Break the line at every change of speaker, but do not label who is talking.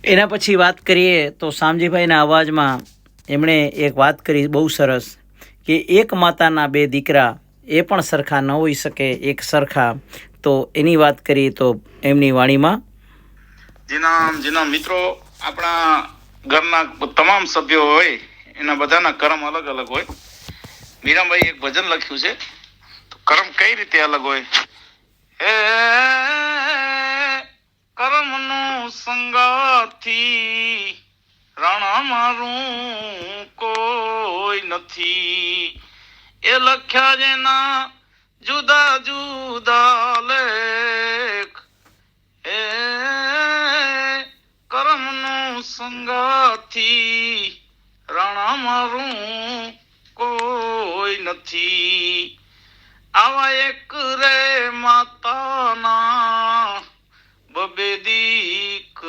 એના પછી વાત કરીએ તો શામજીભાઈના અવાજમાં એમણે એક વાત કરી બહુ સરસ કે એક માતાના બે દીકરા એ પણ સરખા ન હોઈ શકે એક સરખા. તો એની વાત કરીએ તો એમની વાણીમાં
જેના મિત્રો આપણા ઘરના તમામ સભ્યો હોય એના બધાના કર્મ અલગ અલગ હોય. મીરાબાઈ એક ભજન લખ્યું છે, તો કર્મ કઈ રીતે અલગ હોય? એ કર્મનું સંગાથી રાણા મારું કોઈ નથી, એ લખ્યા જેના જુદા જુદા લેખ. એ કર્મનું સંગાથી રાણા મારું કોઈ નથી, આવા એક રે માતાના બબે દીકરા.